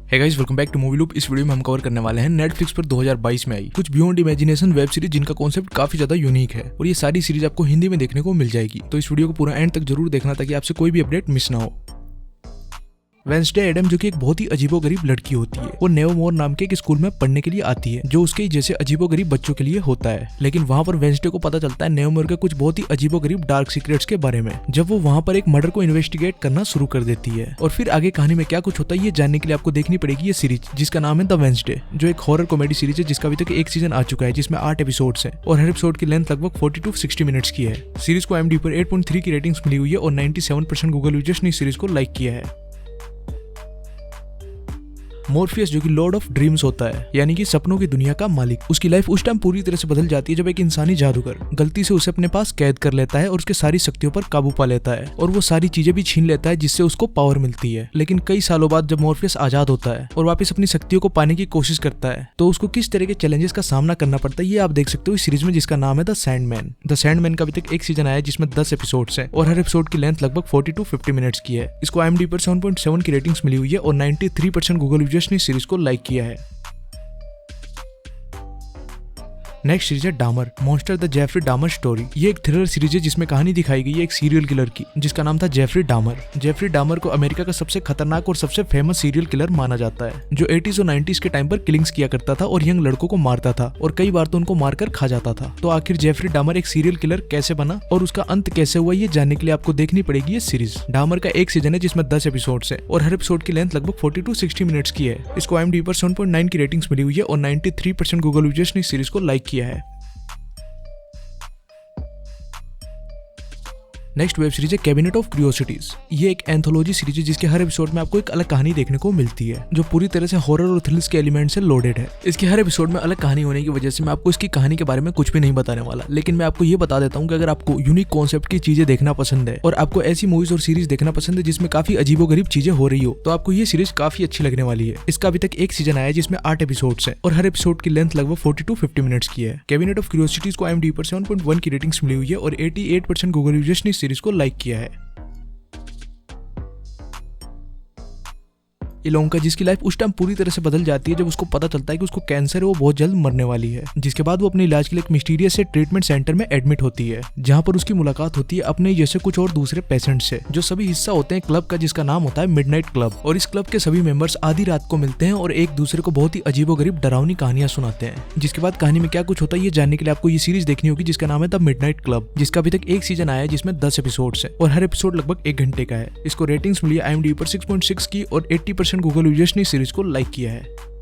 Hey guys, welcome back to movie loop. इस video में हम कवर करने वाले हैं नेटफ्लिक्स पर 2022 में आई कुछ बियॉन्ड इमेजिनेशन वेब सीरीज जिनका कॉन्सेप्ट काफी ज्यादा यूनिक है और ये सारी सीरीज आपको हिंदी में देखने को मिल जाएगी। तो इस वीडियो को पूरा एंड तक जरूर देखना ताकि आपसे कोई भी अपडेट मिस ना हो। वेंसडे एडम, जो कि एक बहुत ही अजीबोगरीब लड़की होती है, वो नेवमोर नाम के एक स्कूल में पढ़ने के लिए आती है जो उसके जैसे अजीबोगरीब बच्चों के लिए होता है। लेकिन वहाँ पर वेंसडे को पता चलता है नेवमोर के कुछ बहुत ही अजीबोगरीब डार्क सीक्रेट्स के बारे में, जब वो वहाँ पर एक मर्डर को इन्वेस्टिगेट करना शुरू कर देती है। और फिर आगे कहानी में क्या कुछ होता है ये जानने के लिए आपको देखनी पड़ेगी ये सीरीज, जिसका नाम है द वेंसडे, जो एक हॉरर कॉमेडी सीरीज है जिसका अभी तक एक सीजन आ चुका है, जिसमें 8 एपिसोड्स हैं और हर एपिसोड की लेंथ लगभग 40 to 60 मिनट्स की है। सीरीज को IMDb पर 8.3 की रेटिंग्स मिली हुई है और 97% गूगल यूजर्स ने इस सीरीज को लाइक किया है। मॉर्फियस, जो कि लॉर्ड ऑफ ड्रीम्स होता है, यानी कि सपनों की दुनिया का मालिक, उसकी लाइफ उस टाइम पूरी तरह से बदल जाती है जब एक इंसानी जादूगर गलती से उसे अपने पास कैद कर लेता है और उसके सारी शक्तियों पर काबू पा लेता है और वो सारी चीजें भी छीन लेता है जिससे उसको पावर मिलती है। लेकिन कई सालों बाद जब मॉर्फियस आजाद होता है और वापस अपनी शक्तियों को पाने की कोशिश करता है तो उसको किस तरह के चैलेंजेस का सामना करना पड़ता है ये आप देख सकते हो इस सीरीज में, जिसका नाम है द सैंडमैन। द सैंडमैन का अभी तक एक सीजन आया है जिसमें 10 एपिसोड्स हैं और हर एपिसोड की लेंथ लगभग 40 to 50 मिनट्स की है। इसको IMDb पर 7.7 की रेटिंग्स मिली हुई है और 93% गूगल यूजर्स ने सीरीज को लाइक किया है। नेक्स्ट सीरीज है Dahmer, monster the Jeffrey Dahmer story. ये एक थ्रिलर सीरीज है जिसमें कहानी दिखाई गई है एक सीरियल किलर की जिसका नाम था जेफरी डामर। जेफरी डामर को अमेरिका का सबसे खतरनाक और सबसे फेमस सीरियल किलर माना जाता है, जो 80s और 90s के टाइम पर किलिंग्स किया करता था और यंग लड़कों को मारता था और कई बार तो उनको मारकर खा जाता था। तो आखिर जेफरी डामर एक सीरियल किलर कैसे बना और उसका अंत कैसे हुआ ये जानने के लिए आपको देखनी पड़ेगी ये सीरीज। डामर का एक सीजन है जिसमें 10 एपिसोड्स है और हर एपिसोड की लेंथ लगभग 40 to 60 मिनट्स की है। इसको IMDb पर 7.9 की रेटिंग्स मिली हुई है और 93% गूगल यूजर्स ने सीरीज को लाइक किया है। नेक्स्ट वेब सीरीज है कैबिनेट ऑफ क्यूरियोसिटीज। ये एक एंथोलॉजी सीरीज है जिसके हर एपिसोड में आपको एक अलग कहानी देखने को मिलती है जो पूरी तरह से हॉरर और थ्रिल्स के एलिमेंट से लोडेड है। इसके हर एपिसोड में अलग कहानी होने की वजह से मैं आपको इसकी कहानी के बारे में कुछ भी नहीं बताने वाला, लेकिन मैं आपको ये बता देता हूँ कि अगर आपको यूनिक कॉन्सेप्ट की चीजें देखना पसंद है और आपको ऐसी मूवीज और सीरीज देखना पसंद है जिसमें काफी अजीबोगरीब चीजें हो रही हो तो आपको ये सीरीज काफी अच्छी लगने वाली है। इसका अभी तक एक सीजन आया है जिसमें 8 एपिसोड्स हैं और हर एपिसोड की लेंथ लगभग 40 to 50 मिनट्स की है। कैबिनेट ऑफ क्यूरियोसिटीज को IMDb पर 7.1 की रेटिंग्स मिली हुई है और 88% गूगल यूजर्स ने इस सीरीज को लाइक किया है। इलोंका, जिसकी लाइफ उस टाइम पूरी तरह से बदल जाती है जब उसको पता चलता है कि उसको कैंसर है, वो बहुत जल्द मरने वाली है, जिसके बाद वो अपने इलाज के लिए एक मिस्टीरियस से ट्रीटमेंट सेंटर में एडमिट होती है जहां पर उसकी मुलाकात होती है अपने जैसे कुछ और दूसरे पेशेंट से जो सभी हिस्सा होते हैं क्लब का जिसका नाम होता है मिडनाइट क्लब। और इस क्लब के सभी मेंबर्स आधी रात को मिलते हैं और एक दूसरे को बहुत ही अजीबोगरीब डरावनी कहानियां सुनाते हैं। जिसके बाद कहानी में क्या कुछ होता है ये जानने के लिए आपको ये सीरीज देखनी होगी जिसका नाम है द मिडनाइट क्लब, जिसका अभी तक एक सीजन आया है जिसमें 10 एपिसोड्स है और हर एपिसोड लगभग 1 घंटे का है। इसको रेटिंग्स मिली है IMDb पर 6.6 की और 80% गूगल यूजर्स ने सीरीज को लाइक किया है।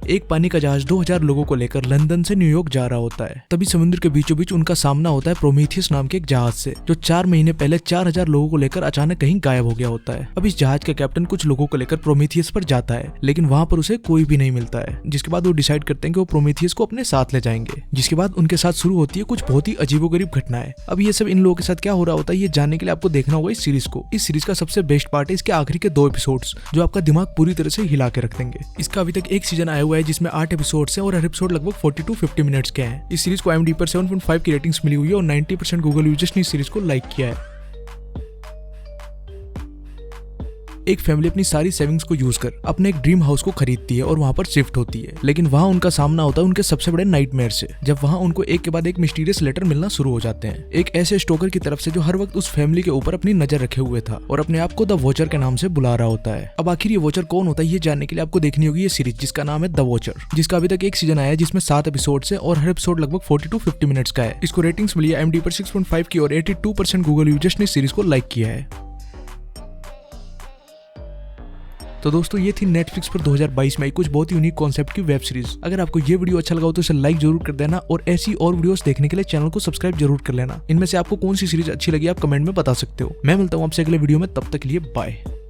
एक पानी का जहाज 2000 लोगों को लेकर लंदन से न्यूयॉर्क जा रहा होता है। तभी समुद्र के बीचों बीच उनका सामना होता है प्रोमीथियस नाम के एक जहाज से, जो 4 महीने पहले 4000 लोगों को लेकर अचानक कहीं गायब हो गया होता है। अब इस जहाज का कैप्टन कुछ लोगों को लेकर प्रोमीथियस पर जाता है, लेकिन वहां पर उसे कोई भी नहीं मिलता है। जिसके बाद वो डिसाइड करते हैं कि वो प्रोमीथियस को अपने साथ ले जाएंगे। जिसके बाद उनके साथ शुरू होती है कुछ बहुत ही अजीबोगरीब घटनाएं। अब ये सब इन लोगों के साथ क्या हो रहा होता है ये जानने के लिए आपको देखना होगा इस सीरीज को। इस सीरीज का सबसे बेस्ट पार्ट है इसके आखिरी के 2 एपिसोड्स जो आपका दिमाग पूरी तरह से हिला के रख देंगे। इसका अभी तक एक सीजन आया हुआ है जिसमें 8 एपिसोड्स हैं और हर एपिसोड लगभग 40 to 50 मिनट्स के हैं। इस सीरीज को IMDb पर 7.5 की रेटिंग्स मिली हुई है और 90% गूगल यूजर्स ने इस सीरीज को लाइक किया है। एक फैमिली अपनी सारी सेविंग्स को यूज कर अपने एक ड्रीम हाउस को खरीदती है और वहां पर शिफ्ट होती है, लेकिन वहां उनका सामना होता है उनके सबसे बड़े नाइटमेयर से, जब वहां उनको एक के बाद एक मिस्टीरियस लेटर मिलना शुरू हो जाते हैं एक ऐसे स्टोकर की तरफ से जो हर वक्त उस फैमिली के ऊपर अपनी नजर रखे हुए था और अपने आप को द वॉचर के नाम से बुला रहा होता है। अब आखिर ये वॉचर कौन होता है ये जानने के लिए आपको देखनी होगी ये सीरीज जिसका नाम है द वॉचर, जिसका अभी तक एक सीजन आया है जिसमें 7 एपिसोड्स है और हर एपिसोड लगभग 40 to 50 मिनट्स का है। इसको रेटिंग्स मिली है IMDb पर 6.5 की और 82% गूगल यूजर्स ने सीरीज को लाइक किया है। तो दोस्तों ये थी नेटफ्लिक्स पर 2022 में आई कुछ बहुत ही यूनिक कॉन्सेप्ट की वेब सीरीज। अगर आपको ये वीडियो अच्छा लगा हो तो इसे लाइक जरूर कर देना और ऐसी और वीडियोस देखने के लिए चैनल को सब्सक्राइब जरूर कर लेना। इनमें से आपको कौन सी सीरीज अच्छी लगी आप कमेंट में बता सकते हो। मैं मिलता हूँ आपसे अगले वीडियो में, तब तक के लिए बाय।